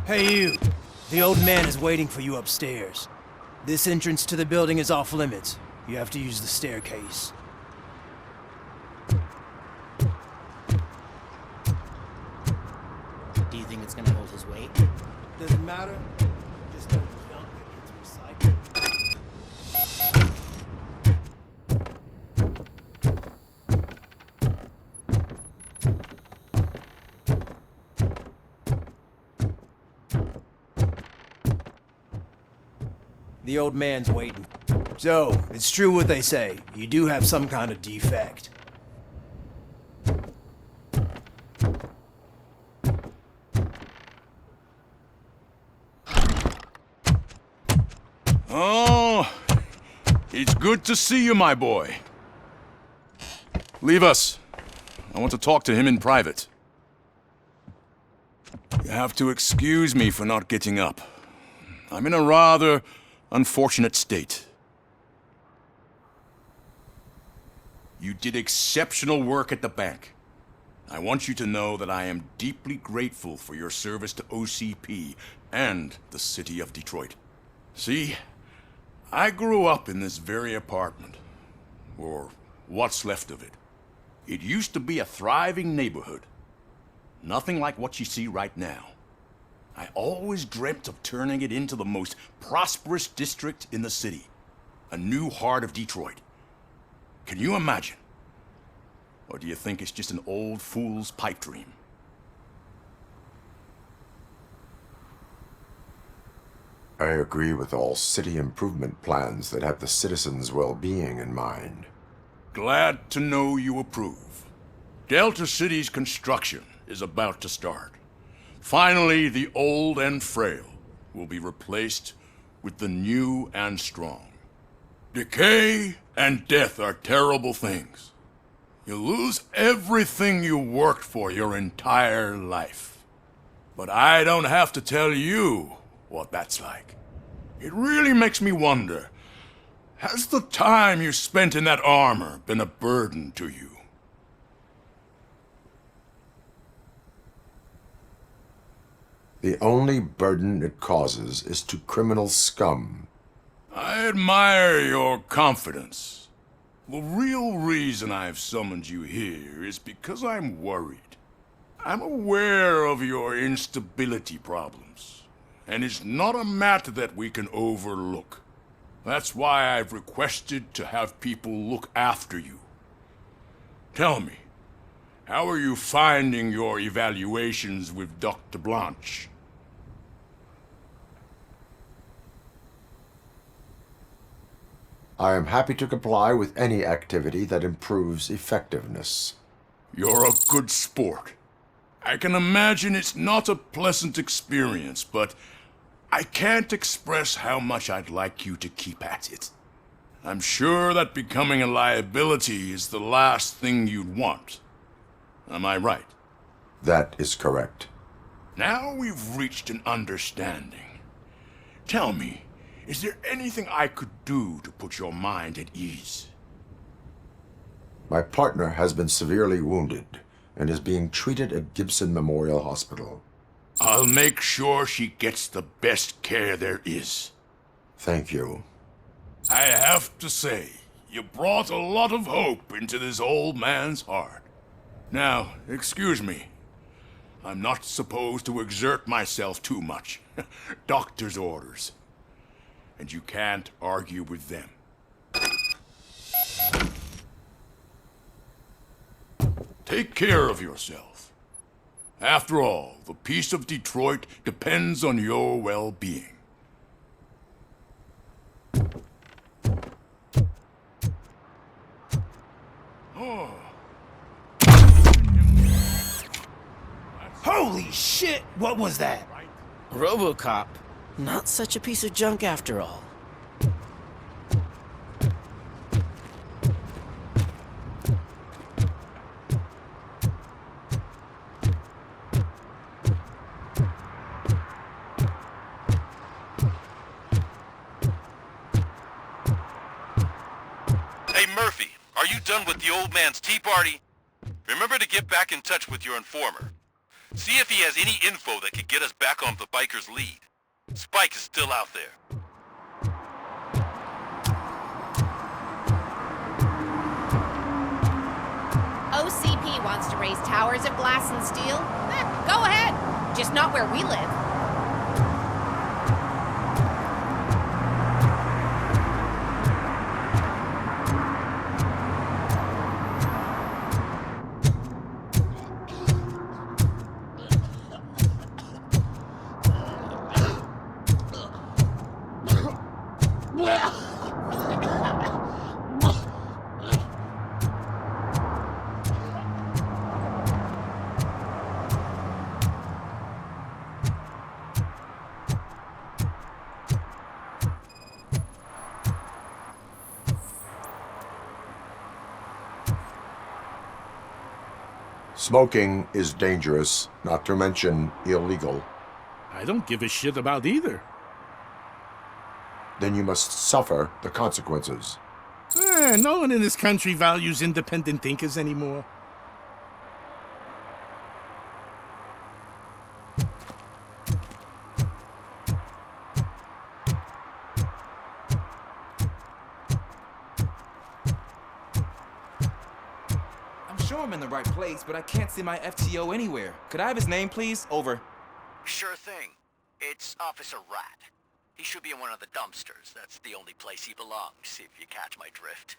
Hey you! The old man is waiting for you upstairs. This entrance to the building is off limits. You have to use the staircase. Do you think it's gonna hold his weight? Doesn't matter. Just don't jump it into recycling. The old man's waiting. So, it's true what they say. You do have some kind of defect. Oh, it's good to see you, my boy. Leave us. I want to talk to him in private. You have to excuse me for not getting up. I'm in a rather unfortunate state. You did exceptional work at the bank. I want you to know that I am deeply grateful for your service to OCP and the city of Detroit. See, I grew up in this very apartment, or what's left of it. It used to be a thriving neighborhood. Nothing like what you see right now. I always dreamt of turning it into the most prosperous district in the city. A new heart of Detroit. Can you imagine? Or do you think it's just an old fool's pipe dream? I agree with all city improvement plans that have the citizens' well-being in mind. Glad to know you approve. Delta City's construction is about to start. Finally, the old and frail will be replaced with the new and strong. Decay and death are terrible things. You lose everything you worked for your entire life. But I don't have to tell you what that's like. It really makes me wonder, has the time you spent in that armor been a burden to you? The only burden it causes is to criminal scum. I admire your confidence. The real reason I've summoned you here is because I'm worried. I'm aware of your instability problems, and it's not a matter that we can overlook. That's why I've requested to have people look after you. Tell me, how are you finding your evaluations with Dr. Blanche? I am happy to comply with any activity that improves effectiveness. You're a good sport. I can imagine it's not a pleasant experience, but I can't express how much I'd like you to keep at it. I'm sure that becoming a liability is the last thing you'd want. Am I right? That is correct. Now we've reached an understanding. Tell me, is there anything I could do to put your mind at ease? My partner has been severely wounded and is being treated at Gibson Memorial Hospital. I'll make sure she gets the best care there is. Thank you. I have to say, you brought a lot of hope into this old man's heart. Now, excuse me. I'm not supposed to exert myself too much. Doctor's orders. And you can't argue with them. Take care of yourself. After all, the peace of Detroit depends on your well-being. Oh. Holy shit! What was that? Robocop. Not such a piece of junk after all. Hey Murphy, are you done with the old man's tea party? Remember to get back in touch with your informer. See if he has any info that could get us back on the biker's lead. Spike is still out there. OCP wants to raise towers of glass and steel. Go ahead. Just not where we live. Smoking is dangerous, not to mention illegal. I don't give a shit about either. Then you must suffer the consequences. No one in this country values independent thinkers anymore. I'm sure I'm in the right place, but I can't see my FTO anywhere. Could I have his name, please? Over. Sure thing. It's Officer Rat. He should be in one of the dumpsters. That's the only place he belongs, if you catch my drift.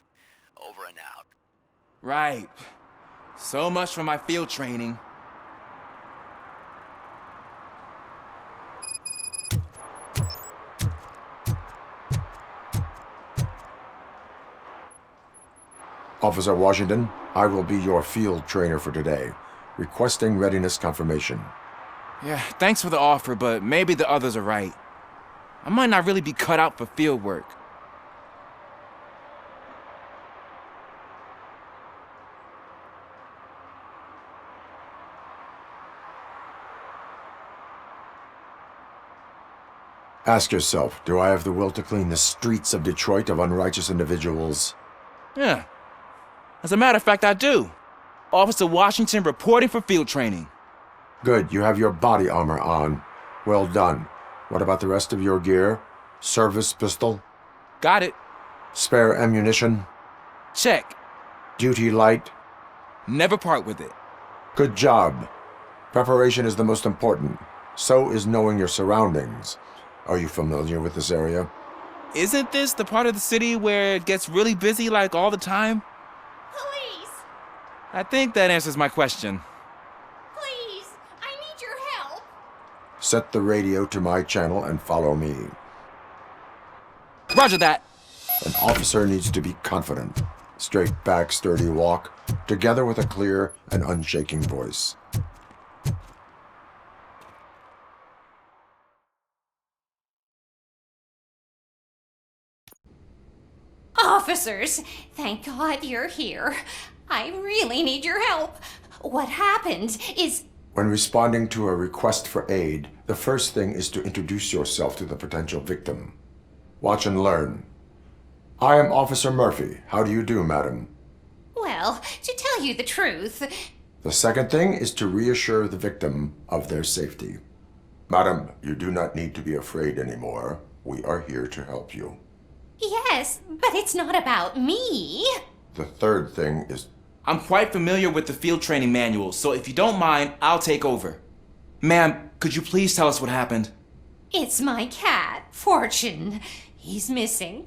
Over and out. Right. So much for my field training. Officer Washington, I will be your field trainer for today. Requesting readiness confirmation. Yeah, thanks for the offer, but maybe the others are right. I might not really be cut out for field work. Ask yourself, do I have the will to clean the streets of Detroit of unrighteous individuals? Yeah. As a matter of fact, I do. Officer Washington reporting for field training. Good, you have your body armor on. Well done. What about the rest of your gear? Service pistol? Got it. Spare ammunition? Check. Duty light? Never part with it. Good job. Preparation is the most important. So is knowing your surroundings. Are you familiar with this area? Isn't this the part of the city where it gets really busy like all the time? Police! I think that answers my question. Please! I need your help! Set the radio to my channel and follow me. Roger that. An officer needs to be confident. Straight back, sturdy walk, together with a clear and unshaking voice. Officers, thank God you're here. I really need your help. What happened is... When responding to a request for aid, the first thing is to introduce yourself to the potential victim. Watch and learn. I am Officer Murphy. How do you do, madam? Well, to tell you the truth... The second thing is to reassure the victim of their safety. Madam, you do not need to be afraid anymore. We are here to help you. Yes, but it's not about me. The third thing is... I'm quite familiar with the field training manual, so if you don't mind, I'll take over. Ma'am, could you please tell us what happened? It's my cat, Fortune. He's missing.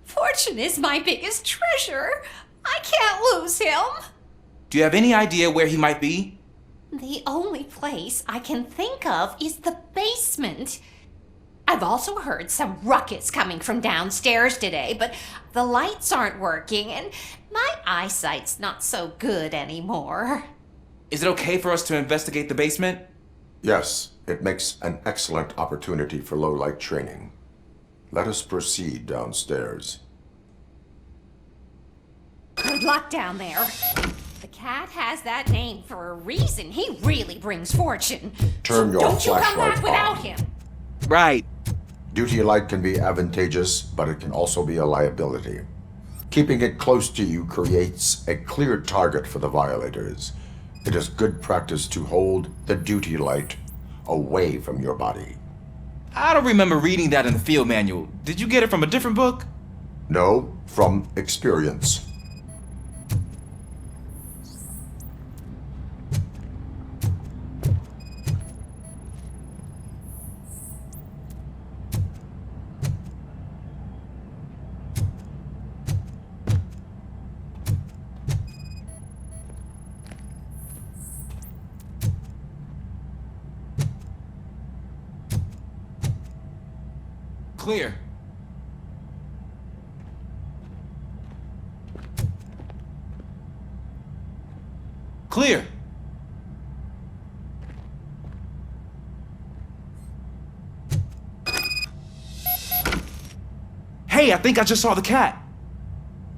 Fortune is my biggest treasure. I can't lose him. Do you have any idea where he might be? The only place I can think of is the basement. I've also heard some ruckus coming from downstairs today, but the lights aren't working and my eyesight's not so good anymore. Is it okay for us to investigate the basement? Yes, it makes an excellent opportunity for low-light training. Let us proceed downstairs. Good luck down there. The cat has that name for a reason. He really brings fortune. Turn your Don't you come flashlight back without on. him. Right. Duty light can be advantageous, but it can also be a liability. Keeping it close to you creates a clear target for the violators. It is good practice to hold the duty light away from your body. I don't remember reading that in the field manual. Did you get it from a different book? No, from experience. Clear. Clear. Hey, I think I just saw the cat.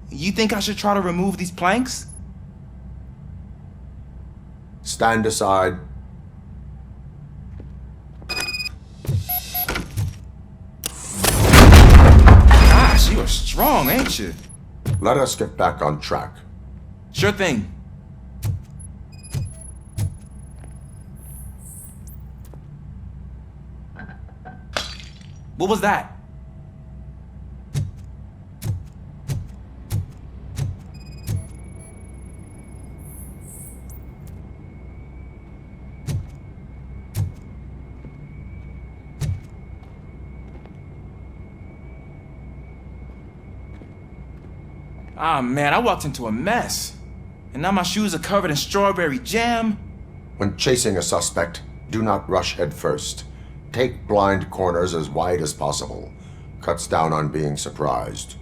You think I should try to remove these planks? Stand aside. Gosh, you are strong, ain't you? Let us get back on track. Sure thing. What was that? Ah, man, I walked into a mess. And now my shoes are covered in strawberry jam. When chasing a suspect, do not rush head first. Take blind corners as wide as possible. Cuts down on being surprised.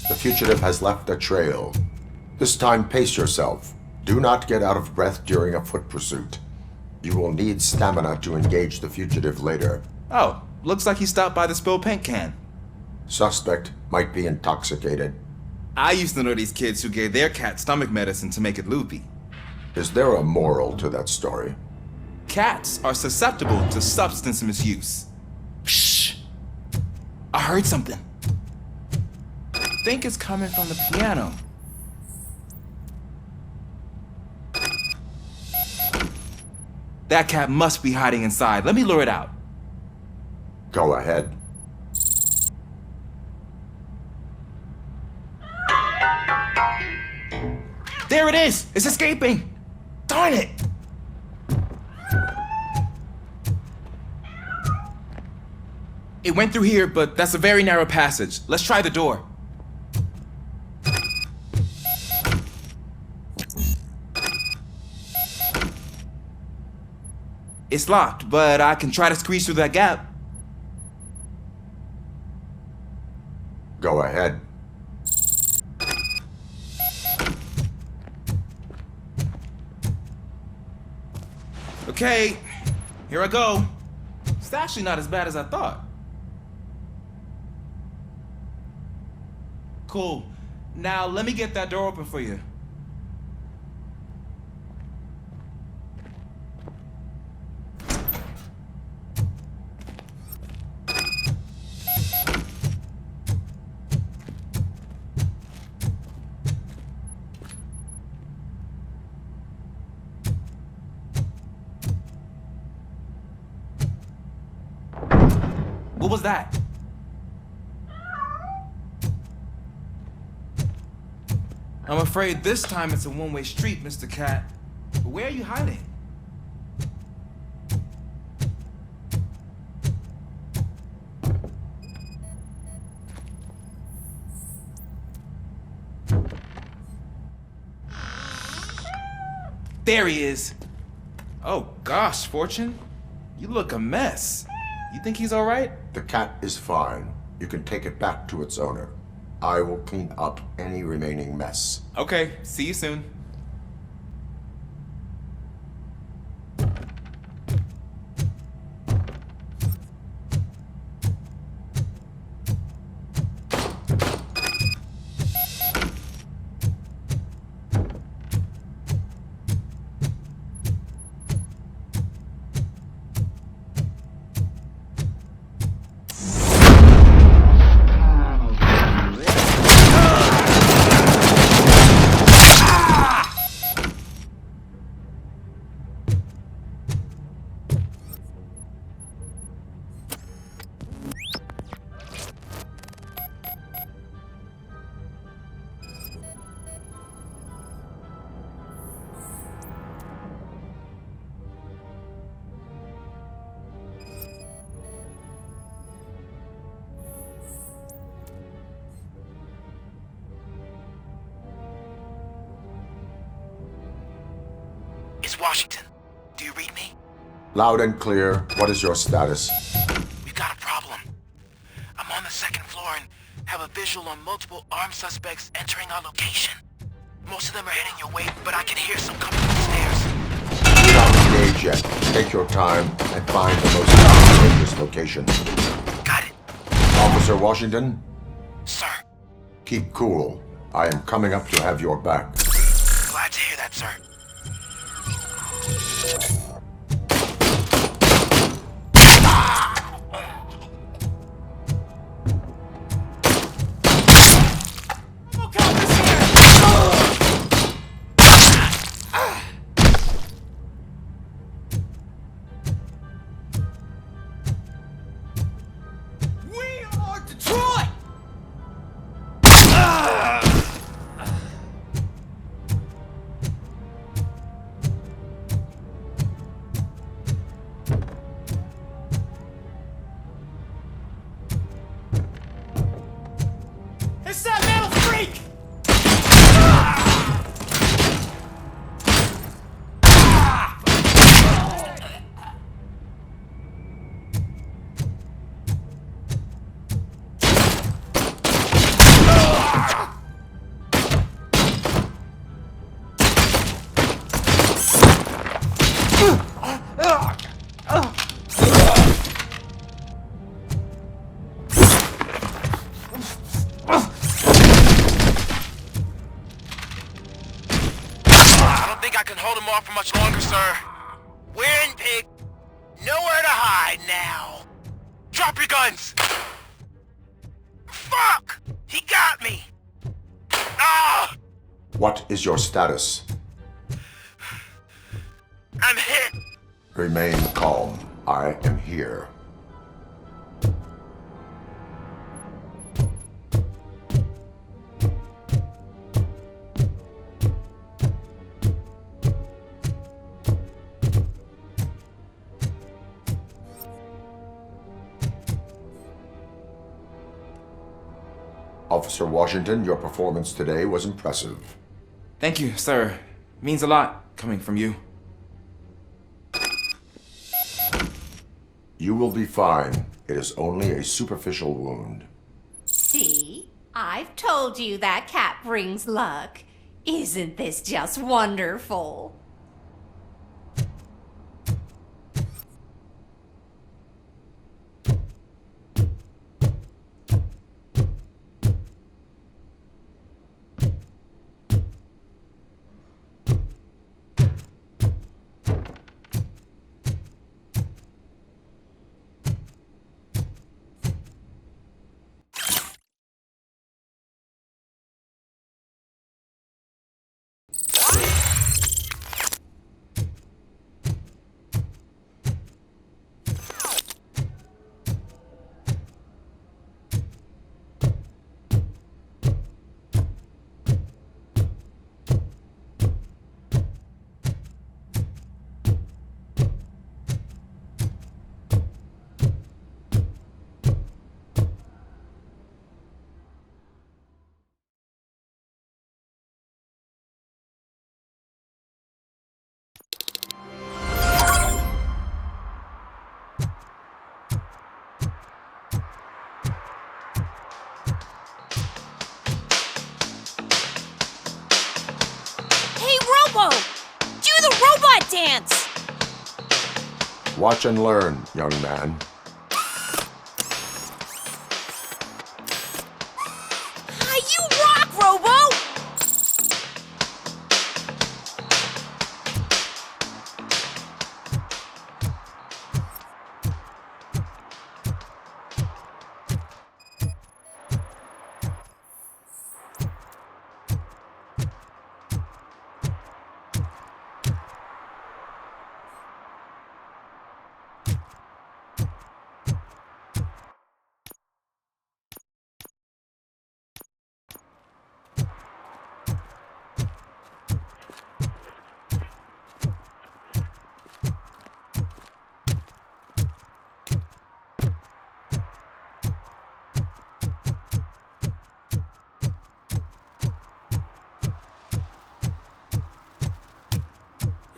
The fugitive has left a trail. This time, pace yourself. Do not get out of breath during a foot pursuit. You will need stamina to engage the fugitive later. Oh, looks like he stopped by the spilled paint can. Suspect might be intoxicated. I used to know these kids who gave their cat stomach medicine to make it loopy. Is there a moral to that story? Cats are susceptible to substance misuse. Shh! I heard something. I think it's coming from the piano. That cat must be hiding inside. Let me lure it out. Go ahead. There it is! It's escaping! Darn it! It went through here, but that's a very narrow passage. Let's try the door. It's locked, but I can try to squeeze through that gap. Go ahead. Okay, here I go. It's actually not as bad as I thought. Cool. Now let me get that door open for you. What was that? I'm afraid this time it's a one-way street, Mr. Cat. But where are you hiding? There he is. Oh gosh, Fortune. You look a mess. You think he's all right? The cat is fine. You can take it back to its owner. I will clean up any remaining mess. Okay, see you soon. Washington. Do you read me? Loud and clear. What is your status? We've got a problem. I'm on the second floor and have a visual on multiple armed suspects entering our location. Most of them are heading your way, but I can hear some coming up the stairs. We're not engaged yet. Take your time and find the most dangerous location. Got it. Officer Washington, Sir. keep cool. I am coming up to have your back. Glad to hear that, sir. It's that metal freak! I can hold him off for much longer, sir. We're in, pig. Nowhere to hide now. Drop your guns! Fuck! He got me! Ah! What is your status? I'm hit! Remain calm. I am here. Officer Washington, your performance today was impressive. Thank you, sir. Means a lot coming from you. You will be fine. It is only a superficial wound. See? I've told you that cat brings luck. Isn't this just wonderful? Do the robot dance! Watch and learn, young man. You rock, Robo!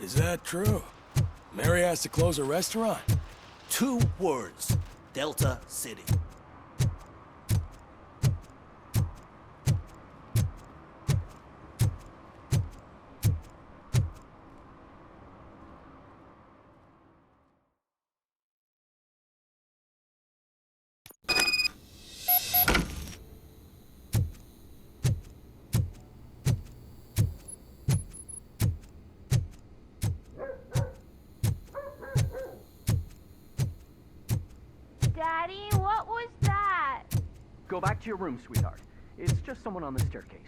Is that true? Mary has to close a restaurant? 2 words. Delta City. Daddy, what was that? Go back to your room, sweetheart. It's just someone on the staircase.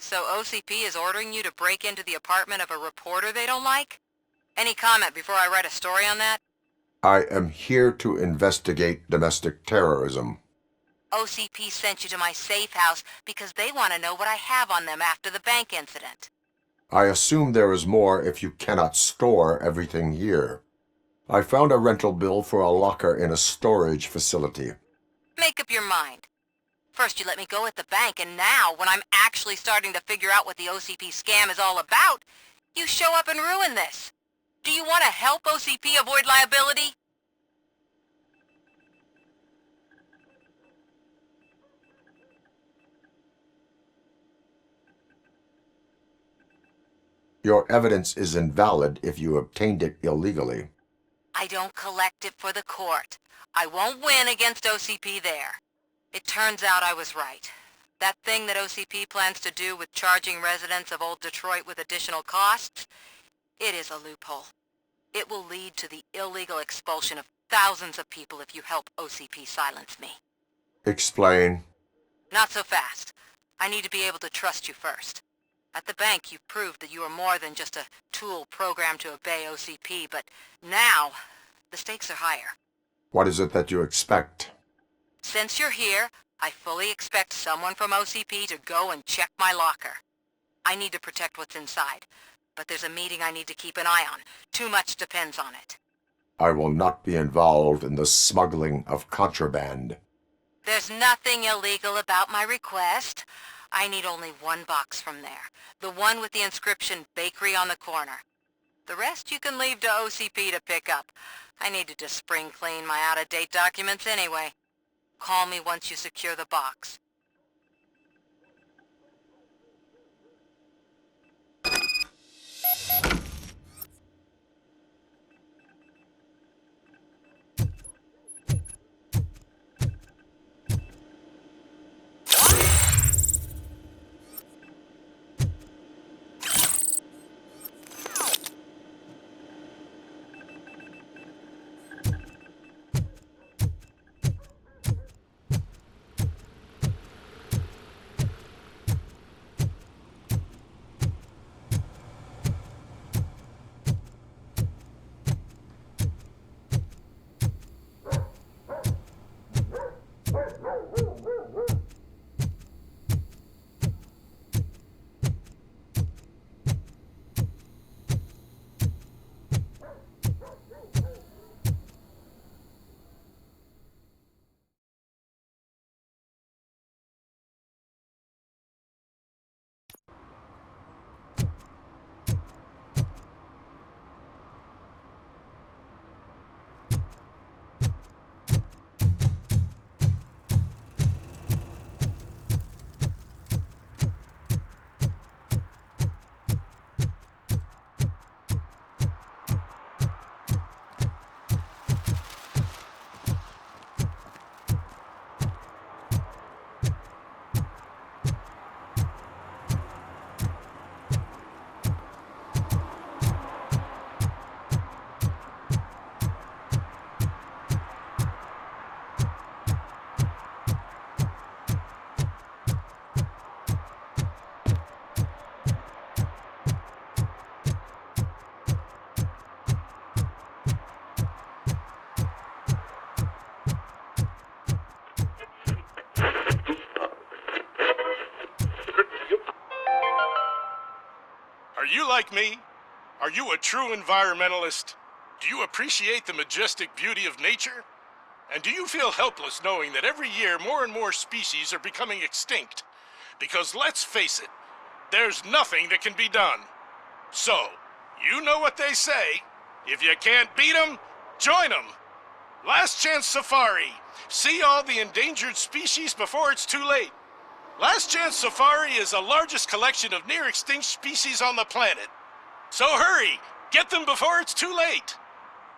So OCP is ordering you to break into the apartment of a reporter they don't like? Any comment before I write a story on that? I am here to investigate domestic terrorism. OCP sent you to my safe house because they want to know what I have on them after the bank incident. I assume there is more if you cannot store everything here. I found a rental bill for a locker in a storage facility. Make up your mind. First you let me go at the bank, and now, when I'm actually starting to figure out what the OCP scam is all about, you show up and ruin this. Do you want to help OCP avoid liability? Your evidence is invalid if you obtained it illegally. I don't collect it for the court. I won't win against OCP there. It turns out I was right. That thing that OCP plans to do with charging residents of Old Detroit with additional costs, it is a loophole. It will lead to the illegal expulsion of thousands of people if you help OCP silence me. Explain. Not so fast. I need to be able to trust you first. At the bank, you've proved that you are more than just a tool programmed to obey OCP, but now, the stakes are higher. What is it that you expect? Since you're here, I fully expect someone from OCP to go and check my locker. I need to protect what's inside, but there's a meeting I need to keep an eye on. Too much depends on it. I will not be involved in the smuggling of contraband. There's nothing illegal about my request. I need only one box from there. The one with the inscription Bakery on the corner. The rest you can leave to OCP to pick up. I needed to spring clean my out-of-date documents anyway. Call me once you secure the box. Are you like me? Are you a true environmentalist? Do you appreciate the majestic beauty of nature? And do you feel helpless knowing that every year more and more species are becoming extinct? Because let's face it, there's nothing that can be done. So, you know what they say. If you can't beat 'em, join 'em. Last Chance Safari. See all the endangered species before it's too late. Last Chance Safari is the largest collection of near-extinct species on the planet. So hurry! Get them before it's too late!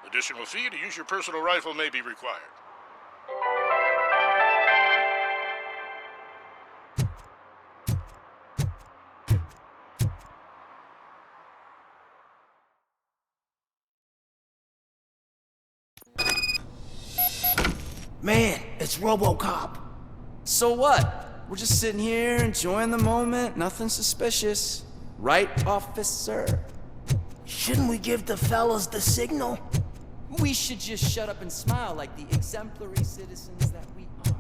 Additional fee to use your personal rifle may be required. Man, it's Robocop. So what? We're just sitting here enjoying the moment, nothing suspicious. Right, officer? Shouldn't we give the fellas the signal? We should just shut up and smile like the exemplary citizens that we are.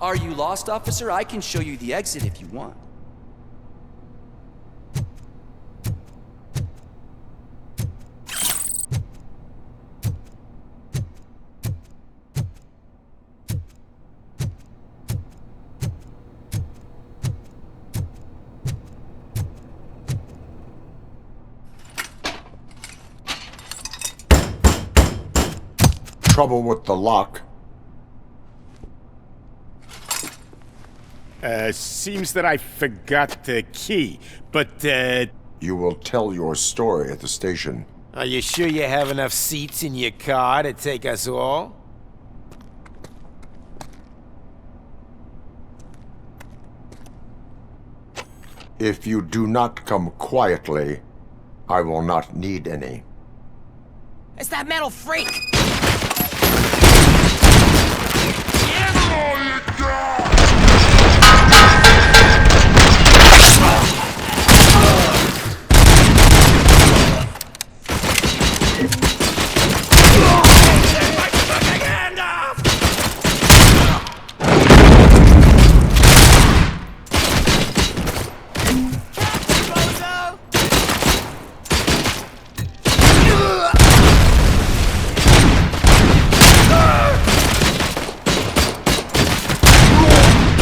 Are you lost, officer? I can show you the exit if you want. Trouble with the lock. Seems that I forgot the key, but, You will tell your story at the station. Are you sure you have enough seats in your car to take us all? If you do not come quietly, I will not need any. It's that metal freak! Give it all you got!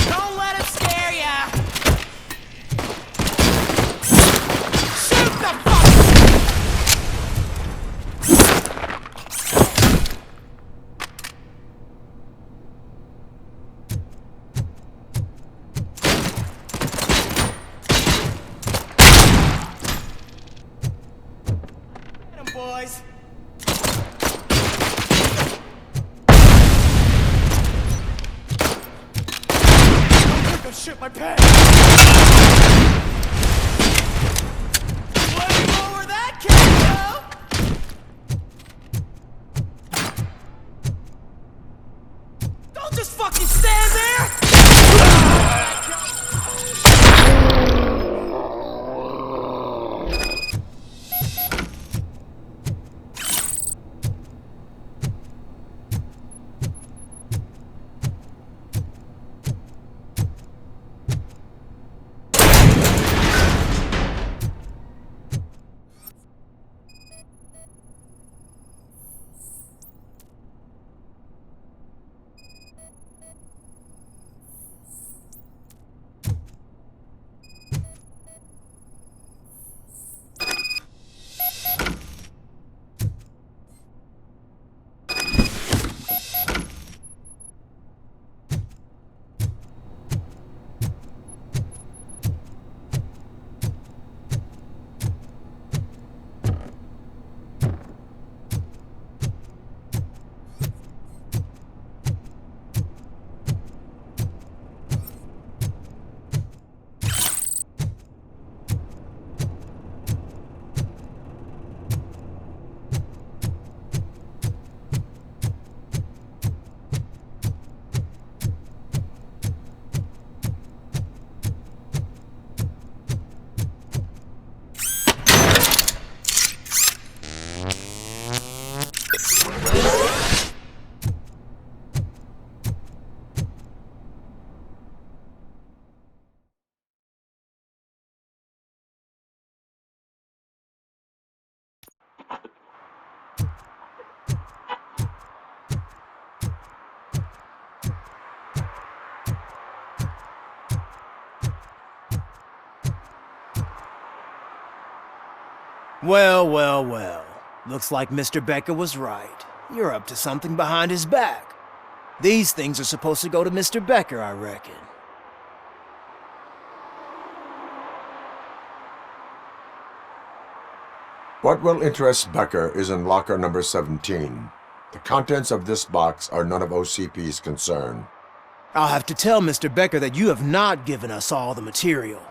Don't let him scare ya! Boys. Don't shit my pants. Way lower that can go! Don't just fucking stand there! Well, well, well. Looks like Mr. Becker was right. You're up to something behind his back. These things are supposed to go to Mr. Becker, I reckon. What will interest Becker is in locker number 17. The contents of this box are none of OCP's concern. I'll have to tell Mr. Becker that you have not given us all the material.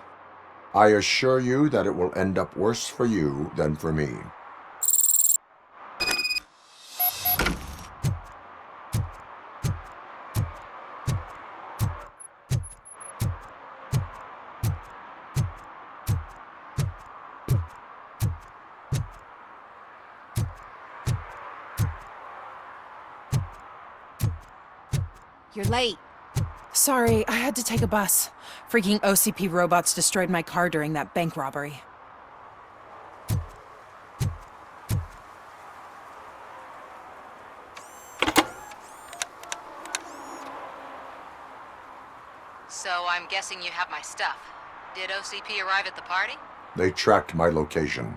I assure you that it will end up worse for you than for me. You're late. Sorry, I had to take a bus. Freaking OCP robots destroyed my car during that bank robbery. So I'm guessing you have my stuff. Did OCP arrive at the party? They tracked my location.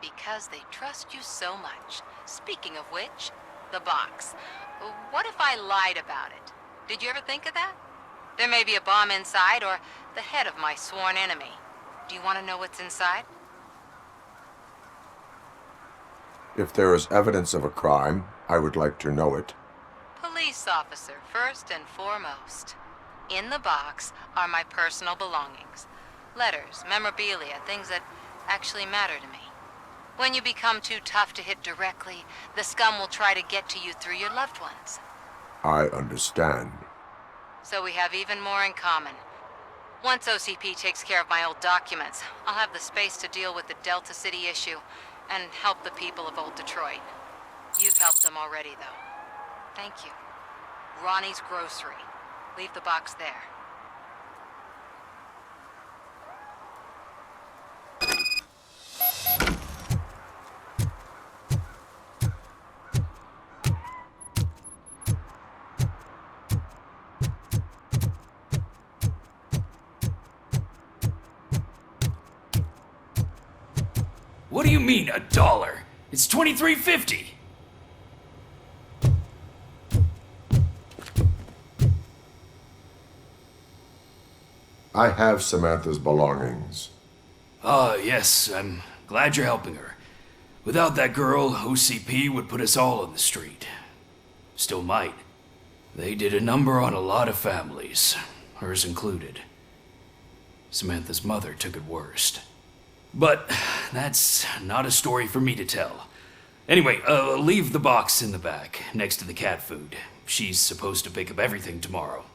Because they trust you so much. Speaking of which, the box. What if I lied about it? Did you ever think of that? There may be a bomb inside, or the head of my sworn enemy. Do you want to know what's inside? If there is evidence of a crime, I would like to know it. Police officer, first and foremost. In the box are my personal belongings. Letters, memorabilia, things that actually matter to me. When you become too tough to hit directly, the scum will try to get to you through your loved ones. I understand. So we have even more in common. Once OCP takes care of my old documents, I'll have the space to deal with the Delta City issue, and help the people of Old Detroit. You've helped them already, though. Thank you. Ronnie's Grocery. Leave the box there. What do you mean, $1? It's $23.50. I have Samantha's belongings. Ah, yes, I'm glad you're helping her. Without that girl, OCP would put us all on the street. Still might. They did a number on a lot of families, hers included. Samantha's mother took it worst. But that's not a story for me to tell. Anyway, leave the box in the back, next to the cat food. She's supposed to pick up everything tomorrow.